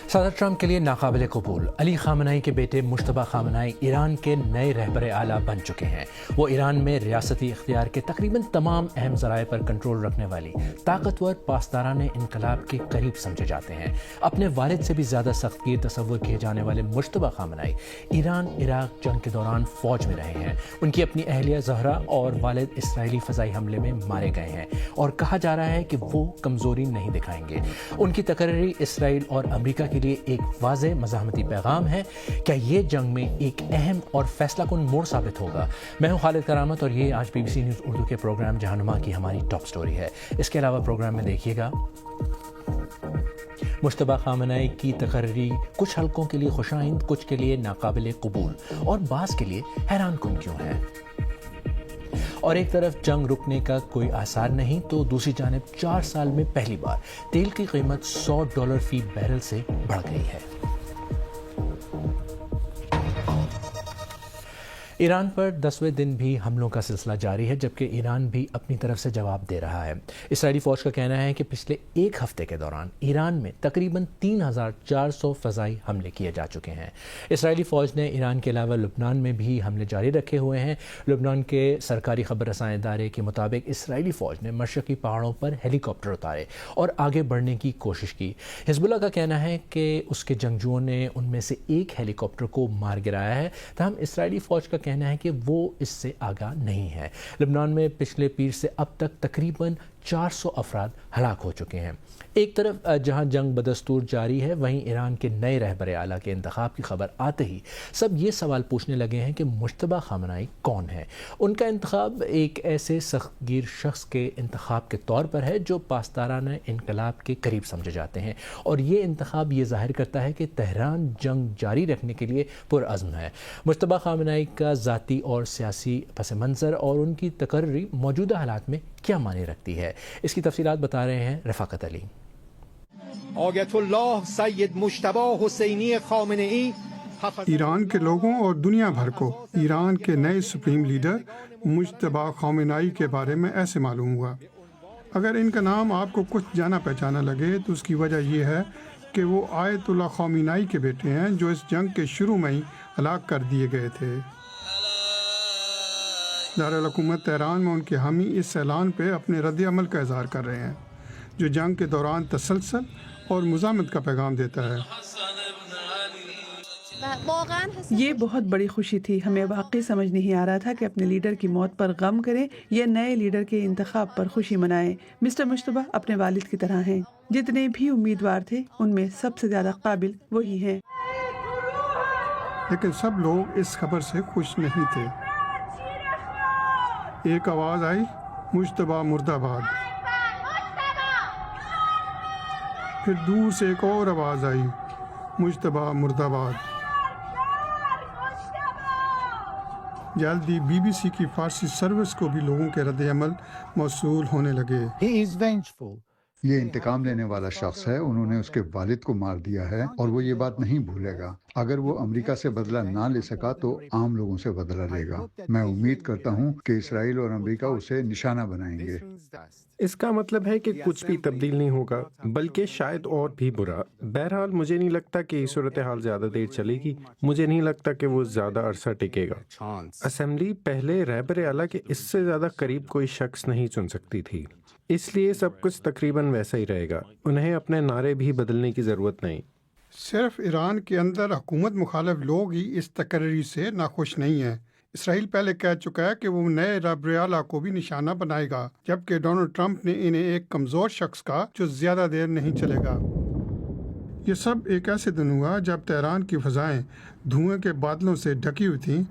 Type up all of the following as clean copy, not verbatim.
صدر ٹرمپ کے لیے ناقابل قبول علی خامنہئی کے بیٹے مجتبیٰ خامنہئی ایران کے نئے رہبر اعلیٰ بن چکے ہیں۔ وہ ایران میں ریاستی اختیار کے تقریباً تمام اہم ذرائع پر کنٹرول رکھنے والی طاقتور پاسداران انقلاب کے قریب سمجھے جاتے ہیں۔ اپنے والد سے بھی زیادہ سخت گیر تصور کیے جانے والے مجتبیٰ خامنہئی ایران عراق جنگ کے دوران فوج میں رہے ہیں۔ ان کی اپنی اہلیہ زہرا اور والد اسرائیلی فضائی حملے میں مارے گئے ہیں اور کہا جا رہا ہے کہ وہ کمزوری نہیں دکھائیں گے۔ ان کی تقرری اسرائیل اور امریکہ کے لیے ایک واضح مزاحمتی پیغام ہے۔ کیا یہ جنگ میں ایک اہم اور فیصلہ کن موڑ ثابت ہوگا؟ میں ہوں خالد کرامت اور یہ آج BBC نیوز اردو کے پروگرام جہانما کی ہماری ٹاپ سٹوری ہے۔ اس کے علاوہ پروگرام میں دیکھیے گا مجتبیٰ خامنہئی کی تقرری کچھ حلقوں کے لیے خوش آئند، کچھ کے لیے ناقابل قبول اور بعض کے لیے حیران کن کیوں ہے۔ اور ایک طرف جنگ رکنے کا کوئی آثار نہیں تو دوسری جانب 4 سال میں پہلی بار تیل کی قیمت $100 فی بیرل سے بڑھ گئی ہے۔ ایران پر 10ویں دن بھی حملوں کا سلسلہ جاری ہے، جبکہ ایران بھی اپنی طرف سے جواب دے رہا ہے۔ اسرائیلی فوج کا کہنا ہے کہ پچھلے ایک ہفتے کے دوران ایران میں تقریباً 3400 فضائی حملے کیے جا چکے ہیں۔ اسرائیلی فوج نے ایران کے علاوہ لبنان میں بھی حملے جاری رکھے ہوئے ہیں۔ لبنان کے سرکاری خبر رساں ادارے کے مطابق اسرائیلی فوج نے مشرقی پہاڑوں پر ہیلی کاپٹر اتارے اور آگے بڑھنے کی کوشش کی۔ حزب اللہ کا کہنا ہے کہ اس کے جنگجوؤں نے ان میں سے ایک ہیلی کاپٹر کو مار گرایا ہے، تاہم اسرائیلی فوج کا کہنا ہے کہ وہ اس سے آگاہ نہیں ہے۔ لبنان میں پچھلے پیر سے اب تک تقریباً 400 افراد ہلاک ہو چکے ہیں۔ ایک طرف جہاں جنگ بدستور جاری ہے، وہیں ایران کے نئے رہبر اعلیٰ کے انتخاب کی خبر آتے ہی سب یہ سوال پوچھنے لگے ہیں کہ مجتبیٰ خامنہئی کون ہے۔ ان کا انتخاب ایک ایسے سخت گیر شخص کے انتخاب کے طور پر ہے جو پاسدارانہ انقلاب کے قریب سمجھے جاتے ہیں، اور یہ انتخاب یہ ظاہر کرتا ہے کہ تہران جنگ جاری رکھنے کے لیے پرعزم ہے۔ مجتبیٰ خامنہئی کا ذاتی اور سیاسی پس منظر اور ان کی تقرری موجودہ حالات میں کیا معنی رکھتی ہے، اس کی تفصیلات بتا رہے ہیں رفاقت علی۔ آیت اللہ سید مجتبیٰ حسینی خامنہئی ایران کے لوگوں اور دنیا بھر کو ایران کے نئے سپریم لیڈر مجتبیٰ خامنہئی کے بارے میں ایسے معلوم ہوا۔ اگر ان کا نام آپ کو کچھ جانا پہچانا لگے تو اس کی وجہ یہ ہے کہ وہ آیت اللہ خامنہئی کے بیٹے ہیں جو اس جنگ کے شروع میں ہی ہلاک کر دیے گئے تھے۔ دارالحکومت تہران میں ان کے حامی اس اعلان پہ اپنے رد عمل کا اظہار کر رہے ہیں جو جنگ کے دوران تسلسل اور مزاحمت کا پیغام دیتا ہے۔ یہ بہت بڑی خوشی تھی۔ ہمیں واقعی سمجھ نہیں آ رہا تھا کہ اپنے لیڈر کی موت پر غم کریں یا نئے لیڈر کے انتخاب پر خوشی منائیں۔ مسٹر مجتبیٰ اپنے والد کی طرح ہیں، جتنے بھی امیدوار تھے ان میں سب سے زیادہ قابل وہی ہیں۔ لیکن سب لوگ اس خبر سے خوش نہیں تھے۔ ایک آواز آئی، مجتبیٰ مرد آباد۔ پھر دور سے ایک اور آواز آئی، مجتبیٰ مرد آباد۔ جلدی BBC کی فارسی سروس کو بھی لوگوں کے رد عمل موصول ہونے لگے۔ یہ انتقام لینے والا شخص ہے، انہوں نے اس کے والد کو مار دیا ہے اور وہ یہ بات نہیں بھولے گا۔ اگر وہ امریکہ سے بدلہ نہ لے سکا تو عام لوگوں سے بدلہ لے گا۔ میں امید کرتا ہوں کہ اسرائیل اور امریکہ اسے نشانہ بنائیں گے۔ اس کا مطلب ہے کہ کچھ بھی تبدیل نہیں ہوگا، بلکہ شاید اور بھی برا۔ بہرحال مجھے نہیں لگتا کہ یہ صورتحال زیادہ دیر چلے گی، مجھے نہیں لگتا کہ وہ زیادہ عرصہ ٹکے گا۔ اسمبلی پہلے رہبر اعلیٰ کے اس سے زیادہ قریب کوئی شخص نہیں چن سکتی تھی، اس لیے سب کچھ تقریباً ویسا ہی رہے گا۔ انہیں اپنے نعرے بھی بدلنے کی ضرورت نہیں۔ صرف ایران کے اندر حکومت مخالف لوگ ہی اس تقرری سے ناخوش نہیں ہیں۔ اسرائیل پہلے کہہ چکا ہے کہ وہ نئے رہبر اعلیٰ کو بھی نشانہ بنائے گا، جبکہ ڈونلڈ ٹرمپ نے انہیں ایک کمزور شخص کہا جو زیادہ دیر نہیں چلے گا۔ یہ سب ایک ایسے دن ہوا جب تہران کی فضائیں دھوئیں کے بادلوں سے ڈھکی ہوئی تھیں،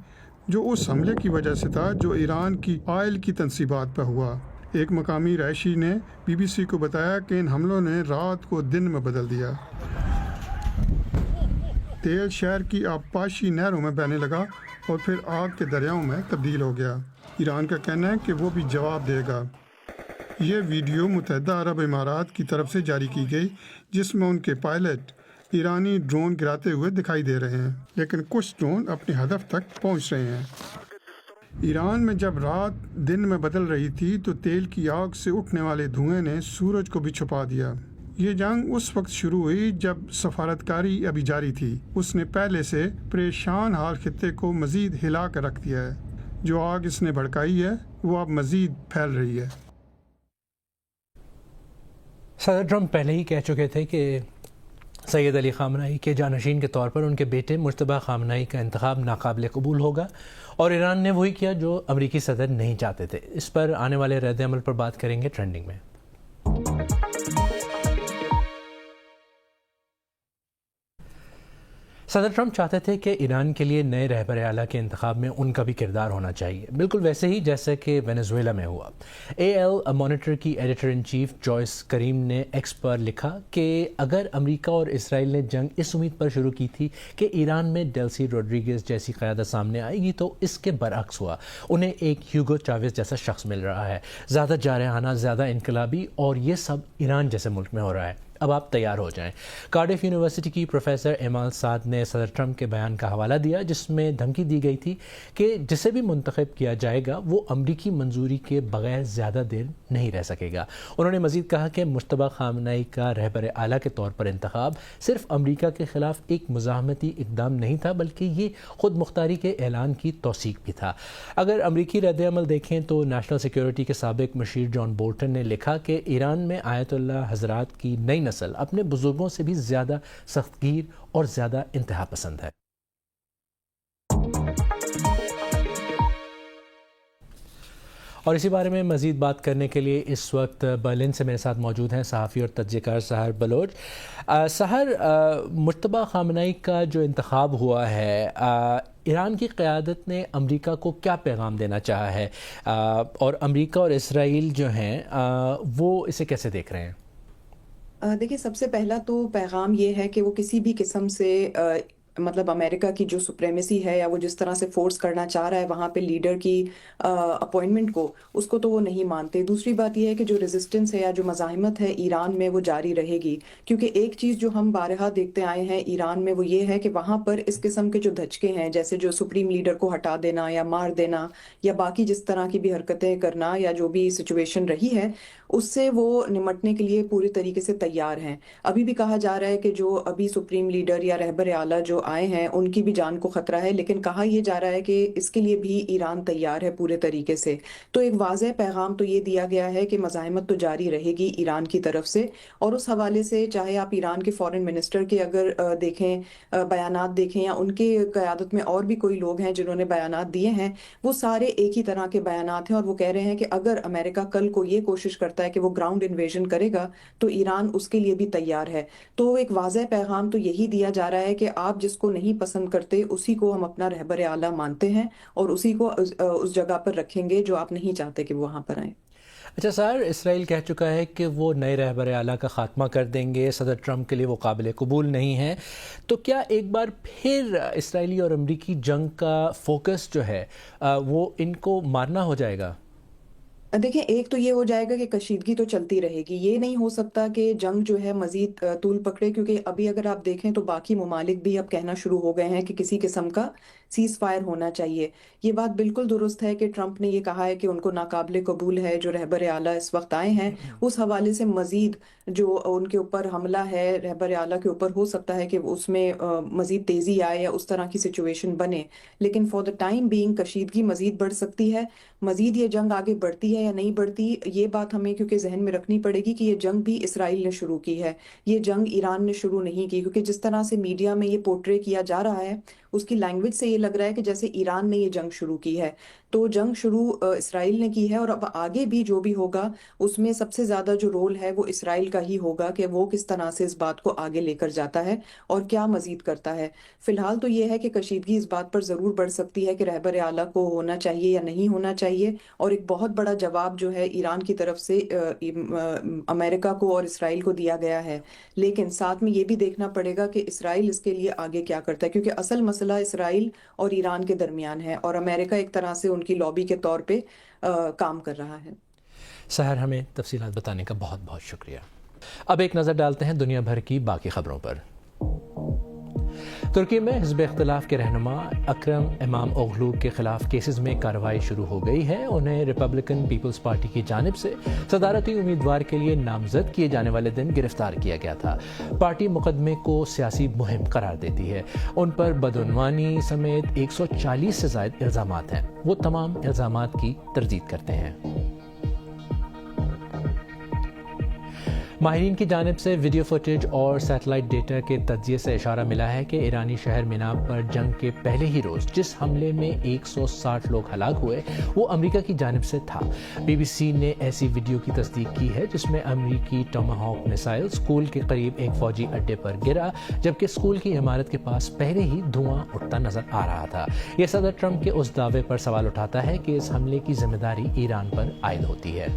جو اس حملے کی وجہ سے تھا جو ایران کی آئل کی تنصیبات پر ہوا۔ ایک مقامی رہائشی نے BBC کو بتایا کہ ان حملوں نے رات کو دن میں بدل دیا۔ تیل شہر کی آبپاشی نہروں میں بہنے لگا اور پھر آگ کے دریاؤں میں تبدیل ہو گیا۔ ایران کا کہنا ہے کہ وہ بھی جواب دے گا۔ یہ ویڈیو متحدہ عرب امارات کی طرف سے جاری کی گئی، جس میں ان کے پائلٹ ایرانی ڈرون گراتے ہوئے دکھائی دے رہے ہیں، لیکن کچھ ڈرون اپنے ہدف تک پہنچ رہے ہیں۔ ایران میں جب رات دن میں بدل رہی تھی تو تیل کی آگ سے اٹھنے والے دھوئیں نے سورج کو بھی چھپا دیا۔ یہ جنگ اس وقت شروع ہوئی جب سفارتکاری ابھی جاری تھی. اس نے پہلے سے پریشان حال خطے کو مزید ہلا کر رکھ دیا ہے. جو آگ اس نے بھڑکائی ہے وہ اب مزید پھیل رہی ہے. صدر ٹرمپ پہلے ہی کہہ چکے تھے کہ سید علی خامنہئی کے جانشین کے طور پر ان کے بیٹے مجتبیٰ خامنہئی کا انتخاب ناقابل قبول ہوگا، اور ایران نے وہی کیا جو امریکی صدر نہیں چاہتے تھے. اس پر آنے والے رد عمل پر بات کریں گے ٹرینڈنگ میں. صدر ٹرمپ چاہتے تھے کہ ایران کے لیے نئے رہبر اعلیٰ کے انتخاب میں ان کا بھی کردار ہونا چاہیے، بالکل ویسے ہی جیسے کہ وینزویلا میں ہوا. AL مانیٹر کی ایڈیٹر ان چیف جوائس کریم نے ایکس پر لکھا کہ اگر امریکہ اور اسرائیل نے جنگ اس امید پر شروع کی تھی کہ ایران میں ڈیلسی روڈریگز جیسی قیادت سامنے آئے گی تو اس کے برعکس ہوا. انہیں ایک ہیوگو چاویز جیسا شخص مل رہا ہے، زیادہ جارحانہ، زیادہ انقلابی، اور یہ سب ایران جیسے ملک میں ہو رہا ہے. اب آپ تیار ہو جائیں. کارڈف یونیورسٹی کی پروفیسر ایمال سعد نے صدر ٹرمپ کے بیان کا حوالہ دیا جس میں دھمکی دی گئی تھی کہ جسے بھی منتخب کیا جائے گا وہ امریکی منظوری کے بغیر زیادہ دیر نہیں رہ سکے گا. انہوں نے مزید کہا کہ مجتبیٰ خامنہئی کا رہبر اعلیٰ کے طور پر انتخاب صرف امریکہ کے خلاف ایک مزاحمتی اقدام نہیں تھا بلکہ یہ خود مختاری کے اعلان کی توثیق بھی تھا. اگر امریکی رد عمل دیکھیں تو نیشنل سیکیورٹی کے سابق مشیر جان بولٹن نے لکھا کہ ایران میں آیت اللہ حضرات کی نئی نسل اپنے بزرگوں سے بھی زیادہ سخت گیر اور زیادہ انتہا پسند ہے. اور اسی بارے میں مزید بات کرنے کے لیے اس وقت برلن سے میرے ساتھ موجود ہیں صحافی اور تجزیہ کار سحر بلوچ. سحر، مجتبیٰ خامنہئی کا جو انتخاب ہوا ہے، ایران کی قیادت نے امریکہ کو کیا پیغام دینا چاہا ہے، اور امریکہ اور اسرائیل جو ہیں وہ اسے کیسے دیکھ رہے ہیں؟ دیکھیے، سب سے پہلا تو پیغام یہ ہے کہ وہ کسی بھی قسم سے مطلب امریکہ کی جو سپریمیسی ہے یا وہ جس طرح سے فورس کرنا چاہ رہا ہے وہاں پہ لیڈر کی اپوائنٹمنٹ کو، اس کو تو وہ نہیں مانتے. دوسری بات یہ ہے کہ جو ریزسٹنس ہے یا جو مزاحمت ہے ایران میں وہ جاری رہے گی، کیونکہ ایک چیز جو ہم بارہا دیکھتے آئے ہیں ایران میں وہ یہ ہے کہ وہاں پر اس قسم کے جو دھچکے ہیں، جیسے جو سپریم لیڈر کو ہٹا دینا یا مار دینا یا باقی جس طرح کی بھی حرکتیں کرنا یا جو بھی سچویشن رہی ہے، اس سے وہ نمٹنے کے لیے پوری طریقے سے تیار ہیں. ابھی بھی کہا جا رہا ہے کہ جو ابھی سپریم لیڈر یا رہبر اعلیٰ جو آئے ہیں ان کی بھی جان کو خطرہ ہے، لیکن کہا یہ جا رہا ہے کہ اس کے لیے بھی ایران تیار ہے پورے طریقے سے. تو ایک واضح پیغام تو یہ دیا گیا ہے کہ مزاحمت تو جاری رہے گی ایران کی طرف سے. اور اس حوالے سے چاہے آپ ایران کے فارن منسٹر کے اگر دیکھیں بیانات دیکھیں یا ان کے قیادت میں اور بھی کوئی لوگ ہیں جنہوں نے بیانات دیے ہیں، وہ سارے ایک ہی طرح کے بیانات ہیں، اور وہ کہہ رہے ہیں کہ اگر امریکہ کل کو یہ کوشش کرتا ہے کہ وہ گراؤنڈ انویژن کرے گا تو ایران اس کے لیے بھی تیار ہے. تو ایک واضح پیغام تو یہی دیا جا رہا ہے کہ آپ جس کو نہیں پسند کرتے اسی کو ہم اپنا رہبر اعلیٰ مانتے ہیں اور اسی کو اس جگہ پر رکھیں گے جو آپ نہیں چاہتے کہ وہ وہاں پر آئیں. اچھا سر، اسرائیل کہہ چکا ہے کہ وہ نئے رہبر اعلیٰ کا خاتمہ کر دیں گے، صدر ٹرمپ کے لیے وہ قابل قبول نہیں ہے. تو کیا ایک بار پھر اسرائیلی اور امریکی جنگ کا فوکس جو ہے وہ ان کو مارنا ہو جائے گا؟ دیکھیں، ایک تو یہ ہو جائے گا کہ کشیدگی تو چلتی رہے گی. یہ نہیں ہو سکتا کہ جنگ جو ہے مزید طول پکڑے، کیونکہ ابھی اگر آپ دیکھیں تو باقی ممالک بھی اب کہنا شروع ہو گئے ہیں کہ کسی قسم کا سیز فائر ہونا چاہیے. یہ بات بالکل درست ہے کہ ٹرمپ نے یہ کہا ہے کہ ان کو ناقابل قبول ہے جو رہبر اعلیٰ اس وقت آئے ہیں. اس حوالے سے مزید جو ان کے اوپر حملہ ہے رہبر اعلیٰ کے اوپر، ہو سکتا ہے کہ اس میں مزید تیزی آئے یا اس طرح کی سچویشن بنے. لیکن فار دا ٹائم بینگ کشیدگی مزید بڑھ سکتی ہے. مزید یہ جنگ آگے بڑھتی ہے یا نہیں بڑھتی، یہ بات ہمیں کیونکہ ذہن میں رکھنی پڑے گی کہ یہ جنگ بھی اسرائیل نے شروع کی ہے، یہ جنگ ایران نے شروع نہیں کی. کیونکہ جس طرح سے میڈیا میں یہ پورٹرے کیا جا رہا ہے اس کی لینگویج سے یہ لگ رہا ہے کہ جیسے ایران نے یہ جنگ شروع کی ہے. تو جنگ شروع اسرائیل نے کی ہے، اور اب آگے بھی جو بھی ہوگا اس میں سب سے زیادہ جو رول ہے وہ اسرائیل کا ہی ہوگا کہ وہ کس طرح سے اس بات کو آگے لے کر جاتا ہے اور کیا مزید کرتا ہے. فی الحال تو یہ ہے کہ کشیدگی اس بات پر ضرور بڑھ سکتی ہے کہ رہبر اعلیٰ کو ہونا چاہیے یا نہیں ہونا چاہیے، اور ایک بہت بڑا جواب جو ہے ایران کی طرف سے امریکہ کو اور اسرائیل کو دیا گیا ہے. لیکن ساتھ میں یہ بھی دیکھنا پڑے گا کہ اسرائیل اس کے لیے آگے کیا کرتا ہے، کیونکہ اصل مسئلہ اسرائیل اور ایران کے درمیان ہے اور امریکہ ایک طرح سے ان کی لابی کے طور پہ کام کر رہا ہے. سحر، ہمیں تفصیلات بتانے کا بہت بہت شکریہ. اب ایک نظر ڈالتے ہیں دنیا بھر کی باقی خبروں پر. ترکی میں حزب اختلاف کے رہنما اکرم امام اوغلو کے خلاف کیسز میں کارروائی شروع ہو گئی ہے. انہیں ریپبلکن پیپلز پارٹی کی جانب سے صدارتی امیدوار کے لیے نامزد کیے جانے والے دن گرفتار کیا گیا تھا. پارٹی مقدمے کو سیاسی مہم قرار دیتی ہے. ان پر بدعنوانی سمیت 140 سے زائد الزامات ہیں. وہ تمام الزامات کی تردید کرتے ہیں. ماہرین کی جانب سے ویڈیو فوٹیج اور سیٹلائٹ ڈیٹا کے تجزیے سے اشارہ ملا ہے کہ ایرانی شہر مناب پر جنگ کے پہلے ہی روز جس حملے میں 160 لوگ ہلاک ہوئے وہ امریکہ کی جانب سے تھا. بی بی سی نے ایسی ویڈیو کی تصدیق کی ہے جس میں امریکی ٹوماہاک میسائل اسکول کے قریب ایک فوجی اڈے پر گرا جبکہ اسکول کی عمارت کے پاس پہلے ہی دھواں اٹھتا نظر آ رہا تھا. یہ صدر ٹرمپ کے اس دعوے پر سوال اٹھاتا ہے کہ اس حملے کی ذمہ داری ایران پر عائد ہوتی ہے.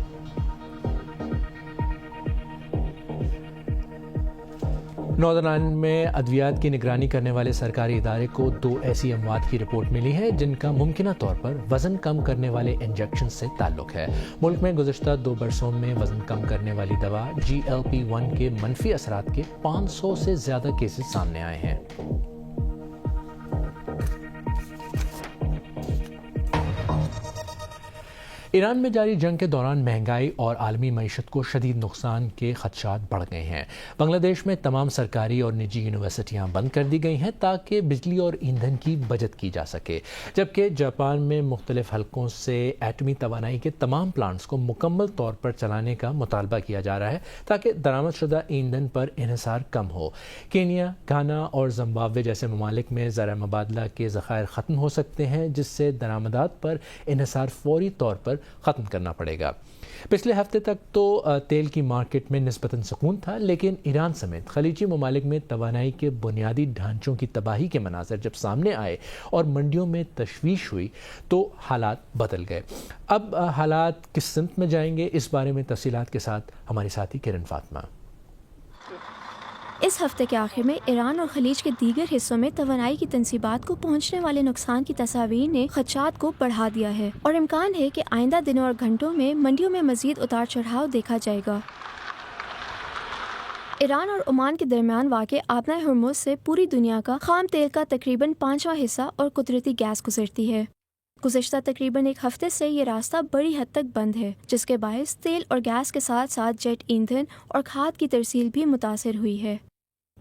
ناردرن آئرلینڈ میں ادویات کی نگرانی کرنے والے سرکاری ادارے کو 2 ایسی اموات کی رپورٹ ملی ہے جن کا ممکنہ طور پر وزن کم کرنے والے انجیکشن سے تعلق ہے. ملک میں گزشتہ 2 برسوں میں وزن کم کرنے والی دوا GLP-1 کے منفی اثرات کے 500 سے زیادہ کیسز سامنے آئے ہیں. ایران میں جاری جنگ کے دوران مہنگائی اور عالمی معیشت کو شدید نقصان کے خدشات بڑھ گئے ہیں. بنگلہ دیش میں تمام سرکاری اور نجی یونیورسٹیاں بند کر دی گئی ہیں تاکہ بجلی اور ایندھن کی بچت کی جا سکے، جبکہ جاپان میں مختلف حلقوں سے ایٹمی توانائی کے تمام پلانٹس کو مکمل طور پر چلانے کا مطالبہ کیا جا رہا ہے تاکہ درآمد شدہ ایندھن پر انحصار کم ہو. کینیا، گھانا اور زمبابوے جیسے ممالک میں زرعی مبادلہ کے ذخائر ختم ہو سکتے ہیں جس سے درآمدات پر انحصار فوری طور پر ختم کرنا پڑے گا. پچھلے ہفتے تک تو تیل کی مارکیٹ میں نسبتاً سکون تھا، لیکن ایران سمیت خلیجی ممالک میں توانائی کے بنیادی ڈھانچوں کی تباہی کے مناظر جب سامنے آئے اور منڈیوں میں تشویش ہوئی تو حالات بدل گئے. اب حالات کس سمت میں جائیں گے، اس بارے میں تفصیلات کے ساتھ ہماری ساتھی کرن فاطمہ. اس ہفتے کے آخر میں ایران اور خلیج کے دیگر حصوں میں توانائی کی تنصیبات کو پہنچنے والے نقصان کی تصاویر نے خدشات کو بڑھا دیا ہے اور امکان ہے کہ آئندہ دنوں اور گھنٹوں میں منڈیوں میں مزید اتار چڑھاؤ دیکھا جائے گا. ایران اور عمان کے درمیان واقع آبنہ ہرمز سے پوری دنیا کا خام تیل کا تقریباً 5واں حصہ اور قدرتی گیس گزرتی ہے. گزشتہ تقریباً 1 ہفتے سے یہ راستہ بڑی حد تک بند ہے، جس کے باعث تیل اور گیس کے ساتھ ساتھ جیٹ ایندھن اور کھاد کی ترسیل بھی متاثر ہوئی ہے.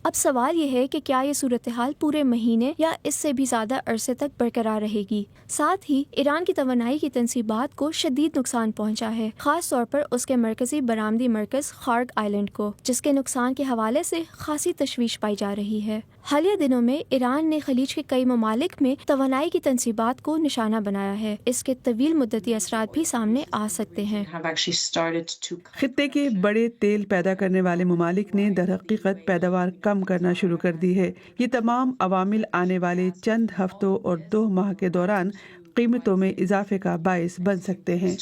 اب سوال یہ ہے کہ کیا یہ صورتحال پورے مہینے یا اس سے بھی زیادہ عرصے تک برقرار رہے گی. ساتھ ہی ایران کی توانائی کی تنصیبات کو شدید نقصان پہنچا ہے، خاص طور پر اس کے مرکزی برآمدی مرکز خارگ آئلینڈ کو، جس کے نقصان کے حوالے سے خاصی تشویش پائی جا رہی ہے. حالیہ دنوں میں ایران نے خلیج کے کئی ممالک میں توانائی کی تنصیبات کو نشانہ بنایا ہے. اس کے طویل مدتی اثرات بھی سامنے آ سکتے ہیں. خطے کے بڑے تیل پیدا کرنے والے ممالک نے در حقیقت پیداوار کم کرنا شروع کر دی ہے. یہ تمام عوامل آنے والے چند ہفتوں اور 2 ماہ کے دوران قیمتوں میں اضافے کا باعث بن سکتے ہیں.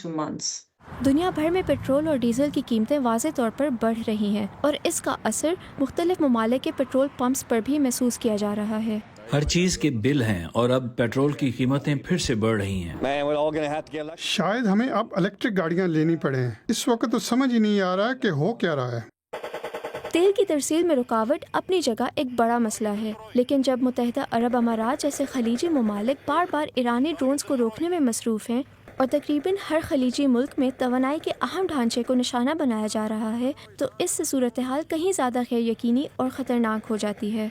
دنیا بھر میں پیٹرول اور ڈیزل کی قیمتیں واضح طور پر بڑھ رہی ہیں اور اس کا اثر مختلف ممالک کے پیٹرول پمپس پر بھی محسوس کیا جا رہا ہے. ہر چیز کے بل ہیں اور اب پیٹرول کی قیمتیں پھر سے بڑھ رہی ہیں. شاید ہمیں اب الیکٹرک گاڑیاں لینی پڑیں. اس وقت تو سمجھ ہی نہیں آ رہا کہ ہو کیا رہا ہے. تیل کی ترسیل میں رکاوٹ اپنی جگہ ایک بڑا مسئلہ ہے، لیکن جب متحدہ عرب امارات جیسے خلیجی ممالک بار بار ایرانی ڈرونز کو روکنے میں مصروف ہیں اور تقریباً ہر خلیجی ملک میں توانائی کے اہم ڈھانچے کو نشانہ بنایا جا رہا ہے، تو اس سے صورتحال کہیں زیادہ غیر یقینی اور خطرناک ہو جاتی ہے.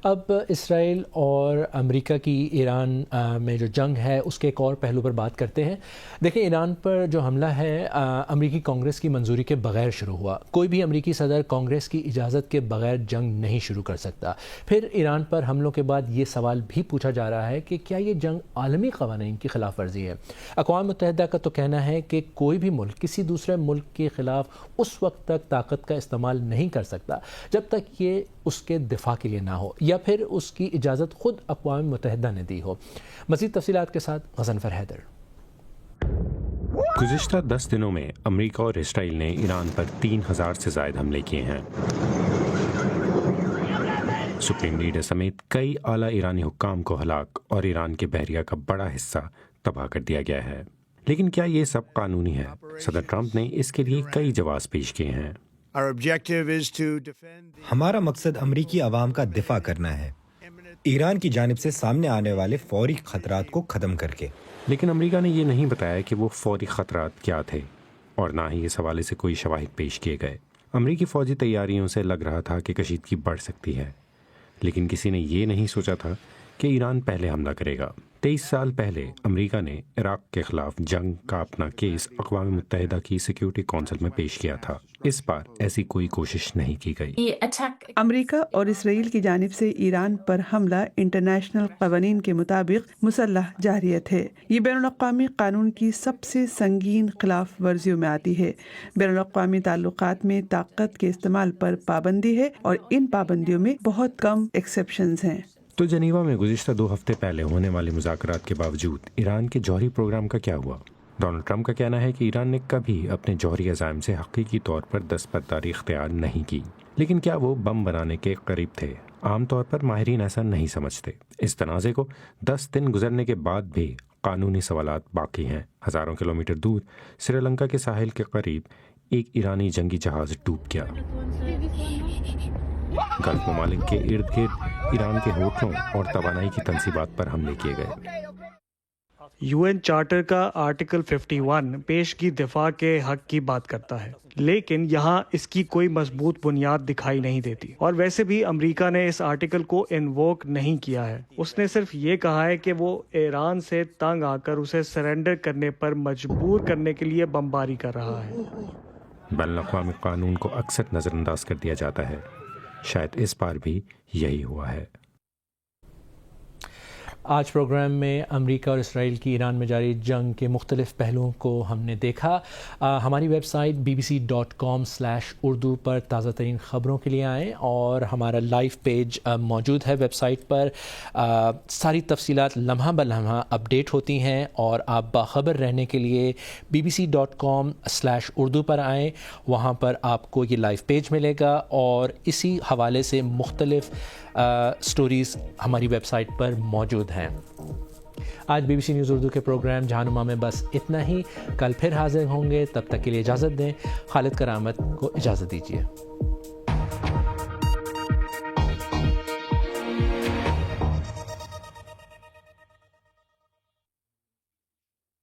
اب اسرائیل اور امریکہ کی ایران میں جو جنگ ہے اس کے ایک اور پہلو پر بات کرتے ہیں. دیکھیں، ایران پر جو حملہ ہے امریکی کانگریس کی منظوری کے بغیر شروع ہوا. کوئی بھی امریکی صدر کانگریس کی اجازت کے بغیر جنگ نہیں شروع کر سکتا. پھر ایران پر حملوں کے بعد یہ سوال بھی پوچھا جا رہا ہے کہ کیا یہ جنگ عالمی قوانین کی خلاف ورزی ہے. اقوام متحدہ کا تو کہنا ہے کہ کوئی بھی ملک کسی دوسرے ملک کے خلاف اس وقت تک طاقت کا استعمال نہیں کر سکتا جب تک یہ اس کے دفاع کے لیے نہ ہو یا پھر اس کی اجازت خود اقوام متحدہ نے دی ہو. مزید تفصیلات کے ساتھ غضنفر حیدر. گزشتہ 10 دنوں میں امریکہ اور اسرائیل نے ایران پر 3000 سے زائد حملے کیے ہیں. سپریم لیڈر سمیت کئی اعلیٰ ایرانی حکام کو ہلاک اور ایران کے بحریہ کا بڑا حصہ تباہ کر دیا گیا ہے. لیکن کیا یہ سب قانونی ہے؟ صدر ٹرمپ نے اس کے لیے کئی جواز پیش کیے ہیں. ہمارا مقصد امریکی عوام کا دفاع کرنا ہے، ایران کی جانب سے سامنے آنے والے فوری خطرات کو ختم کر کے۔ لیکن امریکہ نے یہ نہیں بتایا کہ وہ فوری خطرات کیا تھے، اور نہ ہی اس حوالے سے کوئی شواہد پیش کیے گئے۔ امریکی فوجی تیاریوں سے لگ رہا تھا کہ کشیدگی بڑھ سکتی ہے، لیکن کسی نے یہ نہیں سوچا تھا کہ ایران پہلے حملہ کرے گا۔ 23 سال پہلے امریکہ نے عراق کے خلاف جنگ کا اپنا کیس اقوام متحدہ کی سیکیورٹی کونسل میں پیش کیا تھا۔ اس بار ایسی کوئی کوشش نہیں کی گئی۔ امریکہ اور اسرائیل کی جانب سے ایران پر حملہ انٹرنیشنل قوانین کے مطابق مسلح جارحیت ہے۔ یہ بین الاقوامی قانون کی سب سے سنگین خلاف ورزیوں میں آتی ہے۔ بین الاقوامی تعلقات میں طاقت کے استعمال پر پابندی ہے، اور ان پابندیوں میں بہت کم ایکسیپشنز ہیں۔ تو جنیوا میں گزشتہ 2 ہفتے پہلے ہونے والے مذاکرات کے باوجود ایران کے جوہری پروگرام کا کیا ہوا؟ ڈونلڈ ٹرمپ کا کہنا ہے کہ ایران نے کبھی اپنے جوہری عزائم سے حقیقی طور پر دستبرداری اختیار نہیں کی، لیکن کیا وہ بم بنانے کے قریب تھے؟ عام طور پر ماہرین ایسا نہیں سمجھتے۔ اس تنازع کو 10 دن گزرنے کے بعد بھی قانونی سوالات باقی ہیں۔ ہزاروں کلومیٹر دور سری لنکا کے ساحل کے قریب ایک ایرانی جنگی جہاز ڈوب گیا۔ گلف ممالک کے ارد گرد ایران کے ہوٹلوں اور توانائی کی تنصیبات پر حملے کیے گئے۔ UN چارٹر کا آرٹیکل 51 پیش کی دفاع کے حق کی بات کرتا ہے، لیکن یہاں اس کی کوئی مضبوط بنیاد دکھائی نہیں دیتی، اور ویسے بھی امریکہ نے اس آرٹیکل کو انووک نہیں کیا ہے۔ اس نے صرف یہ کہا ہے کہ وہ ایران سے تنگ آ کر اسے سرنڈر کرنے پر مجبور کرنے کے لیے بمباری کر رہا ہے۔ بین الاقوامی قانون کو اکثر نظر انداز کر دیا جاتا ہے، شاید اس بار بھی یہی ہوا ہے۔ آج پروگرام میں امریکہ اور اسرائیل کی ایران میں جاری جنگ کے مختلف پہلوؤں کو ہم نے دیکھا۔ ہماری ویب سائٹ bbc.com/اردو پر تازہ ترین خبروں کے لیے آئیں، اور ہمارا لائیو پیج موجود ہے ویب سائٹ پر۔ ساری تفصیلات لمحہ بلمحہ اپڈیٹ ہوتی ہیں، اور آپ باخبر رہنے کے لیے bbc.com/اردو پر آئیں، وہاں پر آپ کو یہ لائیو پیج ملے گا، اور اسی حوالے سے مختلف سٹوریز ہماری ویب سائٹ پر موجود ہیں۔ آج BBC نیوز اردو کے پروگرام جہانما میں بس اتنا ہی۔ کل پھر حاضر ہوں گے، تب تک کے لیے اجازت دیں۔ خالد کرامت کو اجازت دیجیے۔